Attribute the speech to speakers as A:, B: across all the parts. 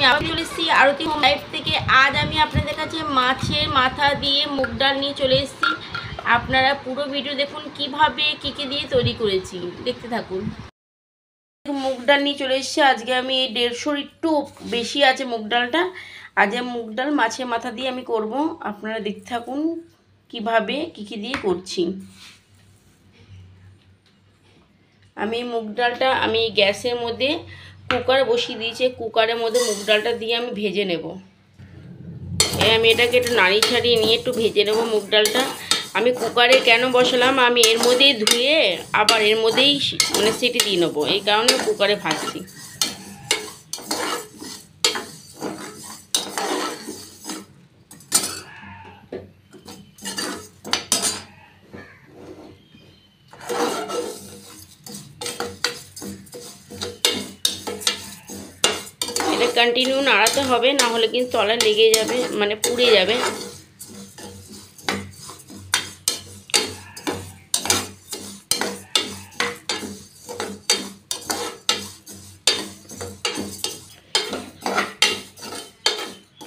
A: আমি আবার চলে এসেছি আরতি হোম লাইফ থেকে। আজ আমি আপনাদের কাছে মাছের মাথা দিয়ে মুগ ডাল নিয়ে চলে এসেছি। আপনারা পুরো ভিডিও দেখুন কিভাবে কী কী দিয়ে তৈরি করেছি, দেখতে থাকুন। মুগ ডাল নিয়ে চলে এসেছি। আজকে আমি 150 একটু বেশি আছে মুগ ডালটা। আজ মুগ ডাল মাছের মাথা দিয়ে আমি করব। আপনারা দেখতে থাকুন কিভাবে কী কী দিয়ে করছি। আমি মুগ ডালটা আমি গ্যাসের মধ্যে কুকার বসিয়ে দিয়েছি। কুকারের মধ্যে মুগ ডালটা দিয়ে আমি ভেজে নেব। আমি এটাকে একটু নাড়িয়ে ছাড়িয়ে নিয়ে একটু ভেজে নেব মুগ ডালটা। আমি কুকারে কেন বসালাম, আমি এর মধ্যেই ধুয়ে আবার এর মধ্যেই সিটি দিয়ে নেবো, এই কারণে কুকারে ভাজছি। এটা কন্টিনিউ নাড়াতে হবে, না হলে কিন্তু তলায় লেগে যাবে, মানে পুড়ে যাবে।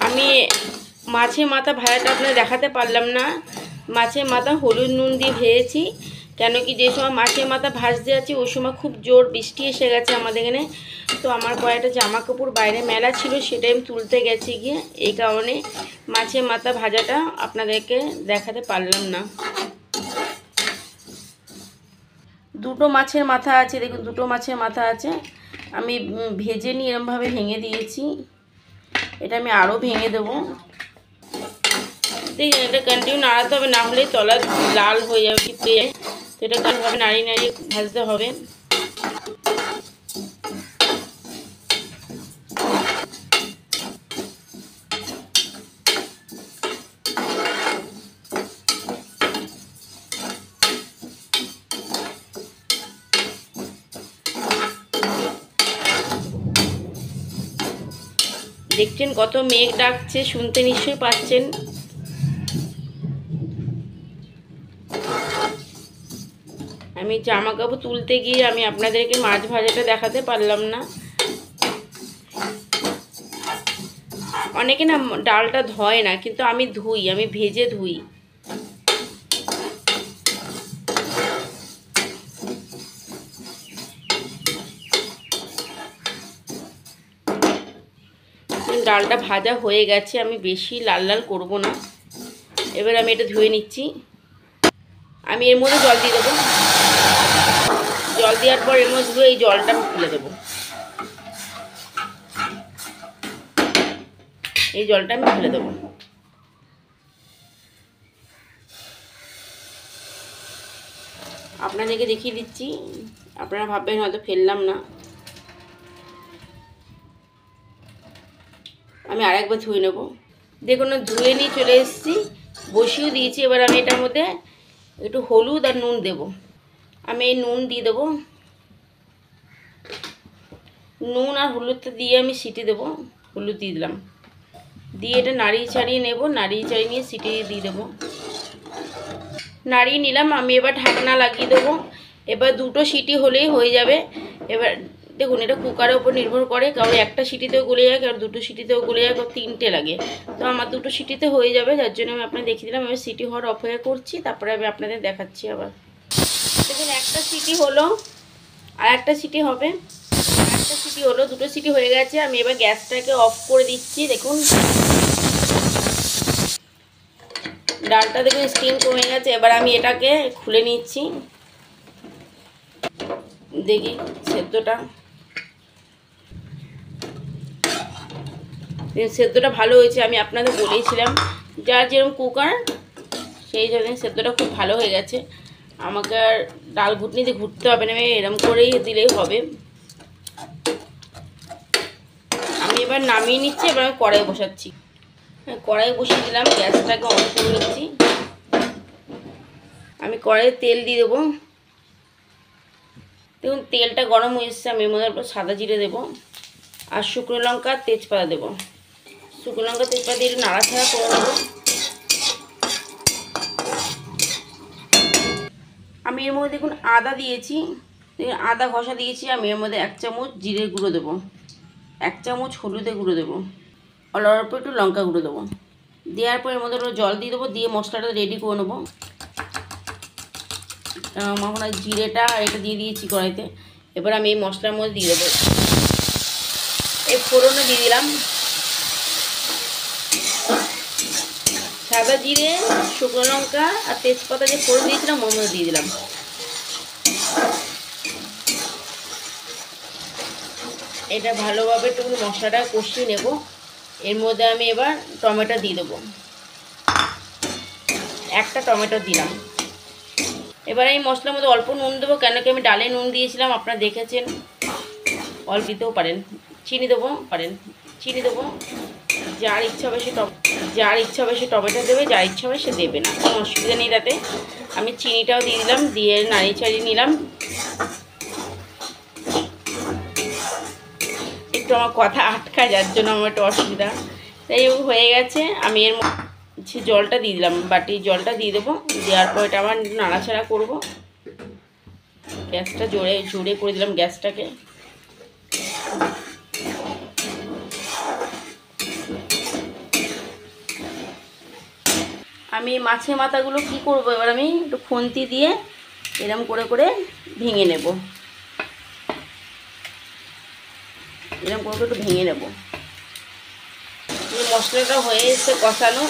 A: আমি মাছের মাথা ভাজাটা আপনাদের দেখাতে পারলাম না। মাছের মাথা হলুদ নুন দিয়ে ভেজেছি, কেন কি যে সময় মাছের মাথা ভাজতে যাচ্ছি ওই সময় খুব জোর বৃষ্টি এসে গেছে আমাদের এখানে। তো আমার কয়েকটা জামা কাপড় বাইরে মেলা ছিল, সেটাই আমি তুলতে গেছি গিয়ে, এই কারণে মাছের মাথা ভাজাটা আপনাদেরকে দেখাতে পারলাম না। দুটো মাছের মাথা আছে, দেখুন দুটো মাছের মাথা আছে। আমি ভেজে নিয়ে এরমভাবে ভেঙে দিয়েছি। এটা আমি আরও ভেঙে দেবো। দেখুন এটা কন্টিনিউ নাড়াতে হবে, না হলে তলা লাল হয়ে যাবে, চিপড়ে যায়। তো এটা ভাবে নাড়িয়ে নাড়িয়ে ভাজতে হবে। দেখছেন কত মেঘ ডাকছে, শুনতে নিশ্চয়ই পাচ্ছেন। আমি জামা কাপড় তুলতে গিয়ে আমি আপনাদেরকে মাছ ভাজাটা দেখাতে পারলাম না। অনেকে না ডালটা ধোয় না, কিন্তু আমি ধুই, আমি ভেজে ধুই। ডালটা ভাজা হয়ে গেছে, আমি বেশি লাল লাল করব না। এবার আমি এটা ধুয়ে নিচ্ছি। আমি এর মধ্যে জল দিয়ে দেবো। জল দেওয়ার পর এর মধ্যে এই জলটা আমি ফেলে দেবো। এই জলটা আমি ফেলে দেবো। আপনাদেরকে দেখিয়ে দিচ্ছি, আপনারা ভাববেন হয়তো ফেললাম না। আমি আরেকবার ধুয়ে নেব। দেখুন ধুয়ে নিয়ে চলে এসেছি, বসিয়েও দিয়েছি। এবার আমি এটার মধ্যে একটু হলুদ আর নুন দেব। আমি এই নুন দিয়ে দেবো। নুন আর হলুদটা দিয়ে আমি সিটি দেবো। হলুদ দিয়ে দিলাম, দিয়ে এটা নাড়িয়ে ছাড়িয়ে নেব। নাড়িয়ে ছাড়িয়ে নিয়ে সিটি দিয়ে দেবো। নাড়িয়ে নিলাম, আমি এবার ঢাকনা লাগিয়ে দেবো। এবার দুটো সিটি হলেই হয়ে যাবে। এবার দেখুন এটা কুকারের উপর নির্ভর করে, কারণ একটা সিটিতেও গলে যায়, কারণ দুটো সিটিতেও গলে যায়, কারণ তিনটে লাগে। তো আমার দুটো সিটিতে হয়ে যাবে, যার জন্য আমি আপনাদের দেখিয়ে দিলাম। এবার সিটি হওয়ার অপেক্ষা করছি, তারপরে আমি আপনাদের দেখাচ্ছি। আবার দেখুন একটা সিটি হলো, আর একটা সিটি হবে। একটা সিটি হলো, দুটো সিটি হয়ে গেছে। আমি এবার গ্যাসটাকে অফ করে দিচ্ছি। দেখুন ডালটা দেখুন স্টিম কমে গেছে। এবার আমি এটাকে খুলে নিচ্ছি, দেখি সেদ্ধটা ভালো হয়েছে। আমি আপনাদের বলেছিলাম যার যেরকম কুকার সেই জন্য সেদ্ধটা খুব ভালো হয়ে গেছে। আমাকে আর ডাল ঘুটনিতে ঘুরতে হবে না, আমি এরকম করেই দিলেই হবে। আমি এবার নামিয়ে নিচ্ছি। এবার আমি কড়াই বসাচ্ছি। কড়াই বসিয়ে দিলাম, গ্যাসটাকে অন করে নিচ্ছি। আমি কড়াইয়ে তেল দিয়ে দেবো। দেখুন তেলটা গরম হয়ে এসছে। আমি এর মধ্যে সাদা জিরে দেবো আর শুকনো লঙ্কা তেজপাতা দেবো। শুকনো লঙ্কা তেজপাতা দিয়ে একটু নাড়াচাড়া করে দেবো। আমি এর মধ্যে দেখুন আদা দিয়েছি, আদা ঘষা দিয়েছি। আমি এর মধ্যে 1 চামচ জিরে গুঁড়ো দেবো। 1 চামচ হলুদে গুঁড়ো দেবো, অল্প একটু লঙ্কা গুঁড়ো দেবো। দেওয়ার পর এর মধ্যে জল দিয়ে দেবো, দিয়ে মশলাটা রেডি করে নেবো। আমার জিরেটা এটা দিয়ে দিয়েছি কড়াইতে। এবার আমি এই মশলার মধ্যে দিয়ে দেবো, এই ফোড়নে দিয়ে দিলাম সাদা জিরে, শুকনো লঙ্কা আর তেজপাতা যে ফোড়ন দিয়েছিলাম ওর মধ্যে দিয়ে দিলাম। এটা ভালোভাবে একটু মশলাটা কষিয়ে নেব। এর মধ্যে আমি এবার টমেটো দিয়ে দেবো, একটা টমেটো দিলাম। এবার এই মশলার মধ্যে অল্প নুন দেবো, কেন কি আমি ডালে নুন দিয়েছিলাম, আপনারা দেখেছেন। অল্প দিতেও পারেন, চিনি দেবো যার ইচ্ছা হবে সে টমেটো দেবে, যার ইচ্ছা হবে সে দেবে না, কোনো অসুবিধা নেই তাতে। আমি চিনিটাও দিয়ে দিলাম, দিয়ে নাড়িয়ে চাড়িয়ে নিলাম। একটু আমার কথা আটকায়, যার জন্য আমার একটু অসুবিধা। তাই হয়ে গেছে, আমি এর মধ্যে জলটা দিয়ে দিলাম, বাটির জলটা দিয়ে দেবো। দেওয়ার পর এটা আবার নাড়াচাড়া করবো। গ্যাসটা জোরে করে দিলাম গ্যাসটাকে। আমি মাছের মাথাগুলো কি করব, এবার আমি একটু খুন্তি দিয়ে এরম করে করে ভেঙে নেব, এরকম করে একটু ভেঙে নেব। এই মশলাটা হয়ে এসে কষানো,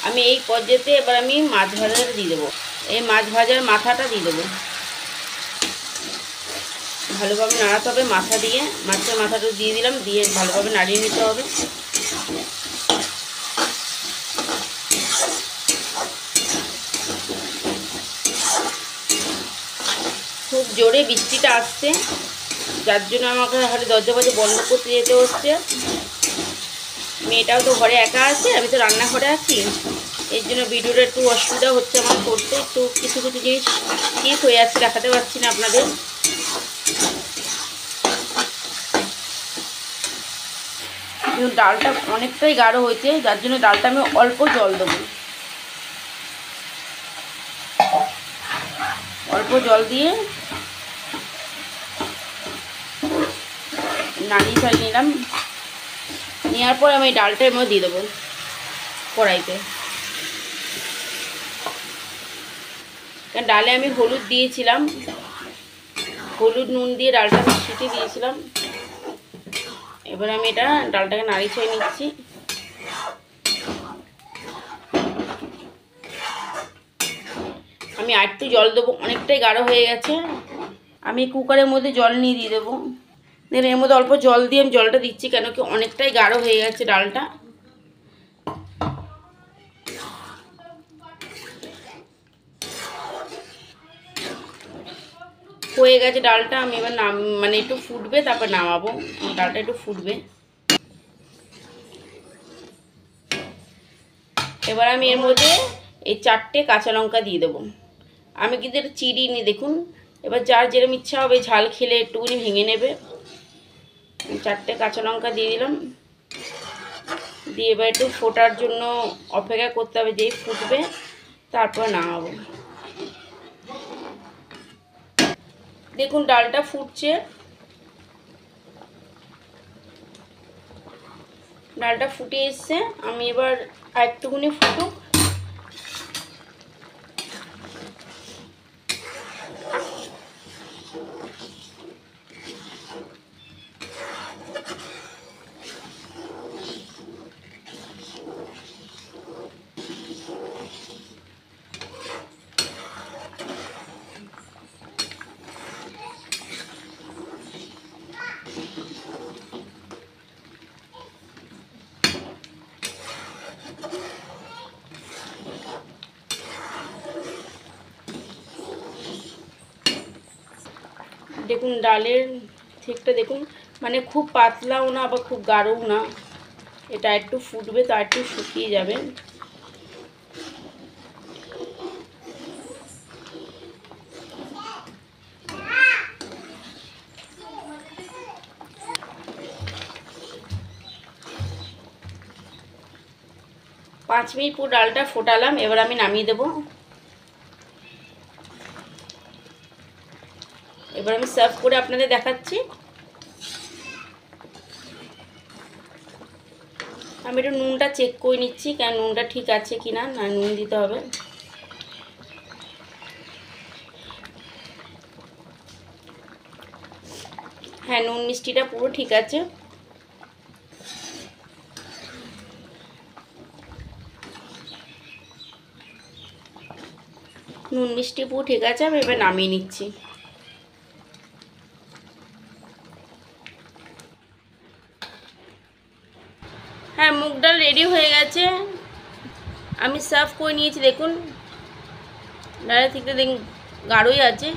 A: আমি এই পর্যায়ে এবার আমি মাছ ভাজাটা দিয়ে দেবো। এই মাছ ভাজার মাথাটা দিয়ে দেবো, ভালোভাবে নাড়াতে হবে মাথা দিয়ে। মাছের মাথাটা দিয়ে দিলাম, দিয়ে ভালোভাবে নাড়িয়ে নিতে হবে। খুব জোরে বৃষ্টিটা আসছে, যার জন্য আমাকে হয়তো দরজা ফরজা বন্ধ করতে যেতে হচ্ছে। মেয়েটাও তো ঘরে একা আছে, আমি তো রান্নাঘরে আছি, এর জন্য ভিডিওটা একটু অসুবিধা হচ্ছে আমার করতে। একটু কিছু জিনিস ঠিক হয়ে যাচ্ছে, দেখাতে পারছি না আপনাদের। ডালটা অনেকটাই গাঢ় হয়েছে, যার জন্য ডালটা আমি অল্প জল দেবো, অল্প জল দিয়ে নাড়িয়ে ছাড়িয়ে নিলাম। নেওয়ার পর আমি ডালটা এর মধ্যে দিয়ে দেবো কড়াইতে। কারণ ডালে আমি হলুদ দিয়েছিলাম, হলুদ নুন দিয়ে ডালটা আমি সিটি দিয়েছিলাম। এবার আমি এটা ডালটাকে নাড়িয়ে ছাড়িয়ে নিচ্ছি। আমি আর একটু জল দেবো, অনেকটাই গাঢ় হয়ে গেছে। আমি কুকারের মধ্যে জল নিয়ে দিয়ে দেবো। দেখুন এর মধ্যে অল্প জল দিয়ে আমি জলটা দিচ্ছি, কেন কি অনেকটাই গাঢ় হয়ে গেছে ডালটা। হয়ে গেছে ডালটা, আমি এবার মানে একটু ফুটবে, তারপর নামাবো। ডালটা একটু ফুটবে। এবার আমি এর মধ্যে এই 4টে কাঁচা লঙ্কা দিয়ে দেবো। আমি কিন্তু এটা চিড়িনি, দেখুন। এবার যার যেরকম ইচ্ছা হবে, ঝাল খেলে একটুখানি ভেঙে নেবে। 4টে কাঁচা লঙ্কা দিয়ে দিলাম, দিয়ে এবার একটু ফোটার জন্য অপেক্ষা করতে হবে, যেই ফুটবে তারপর নামাবো। দেখুন ডালটা ফুটছে, ডালটা ফুটে এসছে। আমি এবার একটুখানি ফুটুক, দেখুন ডালের ঠিকটা দেখুন, মানে খুব পাতলাও না আবার খুব গাঢ়ও না। এটা একটু ফুটবে, তা একটু শুকিয়ে যাবে। পাঁচ মিনিট পুরো ডালটা ফোটালাম, এবার আমি নামিয়ে দেবো। এবার আমি সার্ভ করে আপনাদের দেখাচ্ছি। আমি একটু নুনটা চেক করে নিচ্ছি, কেন নুনটা ঠিক আছে কি না, না নুন দিতে হবে। হ্যাঁ, নুন মিষ্টিটা পুরো ঠিক আছে। নুন মিষ্টি পুরো ঠিক আছে, আমি এবার নামিয়ে নিচ্ছি। হ্যাঁ, মুগ ডাল রেডি হয়ে গেছে, আমি সার্ভ করে নিয়েছি। দেখুন ডালের থেকে দেখুন গাঢ়ই আছে।